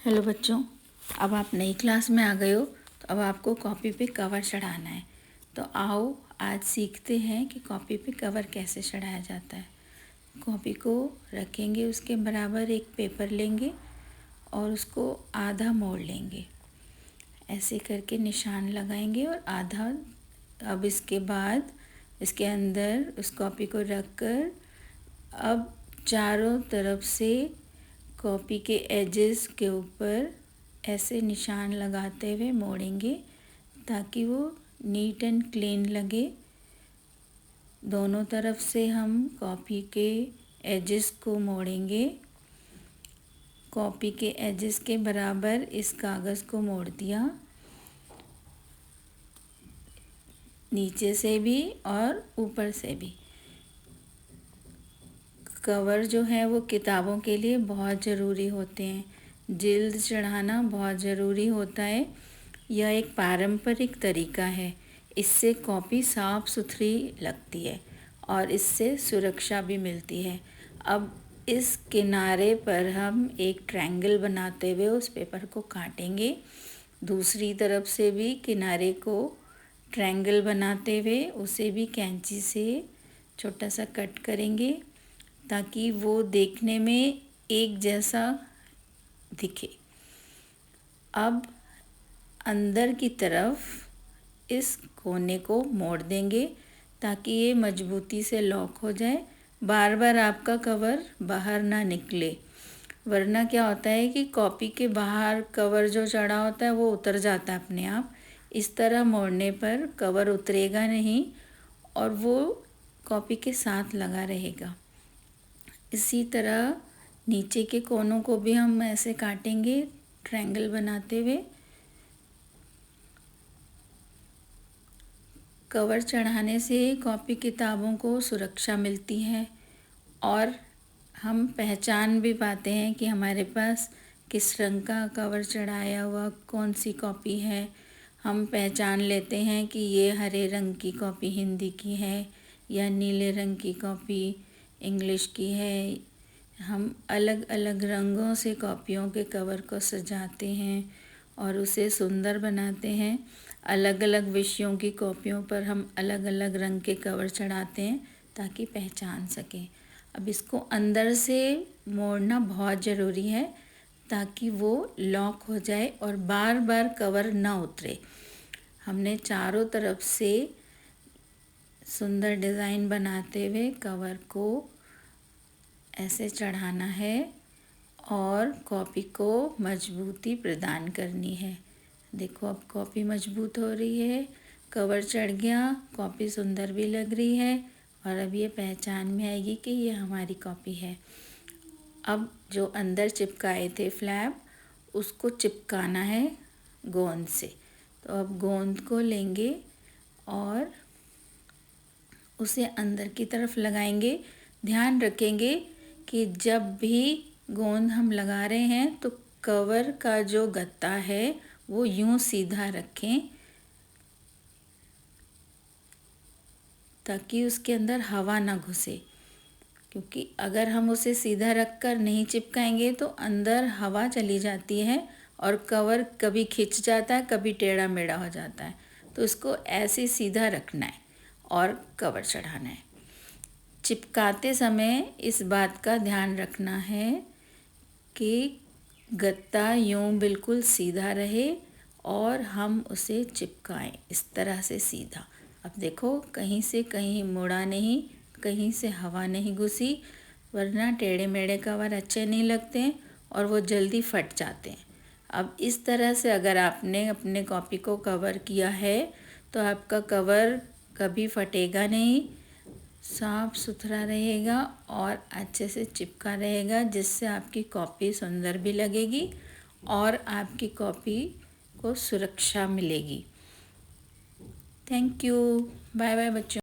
Hello बच्चों, अब आप नई क्लास में आ गए हो तो अब आपको कॉपी पे कवर चढ़ाना है। तो आओ आज सीखते हैं कि कॉपी पे कवर कैसे चढ़ाया जाता है। कॉपी को रखेंगे, उसके बराबर एक पेपर लेंगे और उसको आधा मोड़ लेंगे, ऐसे करके निशान लगाएंगे और आधा। अब इसके बाद इसके अंदर उस कॉपी को रखकर अब चारों तरफ से कॉपी के एजेस के ऊपर ऐसे निशान लगाते हुए मोड़ेंगे ताकि वो नीट एंड क्लीन लगे। दोनों तरफ से हम कॉपी के एजेस को मोड़ेंगे। कॉपी के एजेस के बराबर इस कागज़ को मोड़ दिया, नीचे से भी और ऊपर से भी। कवर जो है वो किताबों के लिए बहुत ज़रूरी होते हैं। जिल्द चढ़ाना बहुत ज़रूरी होता है। यह एक पारंपरिक तरीका है। इससे कॉपी साफ़ सुथरी लगती है और इससे सुरक्षा भी मिलती है। अब इस किनारे पर हम एक ट्रायंगल बनाते हुए उस पेपर को काटेंगे। दूसरी तरफ से भी किनारे को ट्रायंगल बनाते हुए उसे भी कैंची से छोटा सा कट करेंगे ताकि वो देखने में एक जैसा दिखे। अब अंदर की तरफ इस कोने को मोड़ देंगे ताकि ये मजबूती से लॉक हो जाए। बार बार आपका कवर बाहर ना निकले, वरना क्या होता है कि कॉपी के बाहर कवर जो चढ़ा होता है वो उतर जाता है अपने आप। इस तरह मोड़ने पर कवर उतरेगा नहीं और वो कॉपी के साथ लगा रहेगा। इसी तरह नीचे के कोनों को भी हम ऐसे काटेंगे ट्रायंगल बनाते हुए। कवर चढ़ाने से कॉपी किताबों को सुरक्षा मिलती है और हम पहचान भी पाते हैं कि हमारे पास किस रंग का कवर चढ़ाया हुआ कौन सी कॉपी है। हम पहचान लेते हैं कि ये हरे रंग की कॉपी हिंदी की है या नीले रंग की कॉपी इंग्लिश की है। हम अलग अलग रंगों से कॉपियों के कवर को सजाते हैं और उसे सुंदर बनाते हैं। अलग अलग विषयों की कॉपियों पर हम अलग अलग रंग के कवर चढ़ाते हैं ताकि पहचान सकें। अब इसको अंदर से मोड़ना बहुत ज़रूरी है ताकि वो लॉक हो जाए और बार बार कवर ना उतरे। हमने चारों तरफ से सुंदर डिज़ाइन बनाते हुए कवर को ऐसे चढ़ाना है और कॉपी को मजबूती प्रदान करनी है। देखो अब कॉपी मजबूत हो रही है, कवर चढ़ गया, कॉपी सुंदर भी लग रही है और अब ये पहचान में आएगी कि ये हमारी कॉपी है। अब जो अंदर चिपकाए थे फ्लैप, उसको चिपकाना है गोंद से। तो अब गोंद को लेंगे और उसे अंदर की तरफ लगाएंगे। ध्यान रखेंगे कि जब भी गोंद हम लगा रहे हैं तो कवर का जो गत्ता है वो यूं सीधा रखें ताकि उसके अंदर हवा ना घुसे, क्योंकि अगर हम उसे सीधा रखकर नहीं चिपकाएंगे तो अंदर हवा चली जाती है और कवर कभी खिंच जाता है, कभी टेढ़ा मेढ़ा हो जाता है। तो इसको ऐसे सीधा रखना है और कवर चढ़ाना है। चिपकाते समय इस बात का ध्यान रखना है कि गत्ता यूं बिल्कुल सीधा रहे और हम उसे चिपकाएं इस तरह से सीधा। अब देखो कहीं से कहीं मुड़ा नहीं, कहीं से हवा नहीं घुसी, वरना टेढ़े मेढ़े कवर अच्छे नहीं लगते हैं और वो जल्दी फट जाते हैं। अब इस तरह से अगर आपने अपने कॉपी को कवर किया है तो आपका कवर कभी फटेगा नहीं, साफ सुथरा रहेगा और अच्छे से चिपका रहेगा, जिससे आपकी कॉपी सुंदर भी लगेगी और आपकी कॉपी को सुरक्षा मिलेगी। Thank you. बाय बाय बच्चों।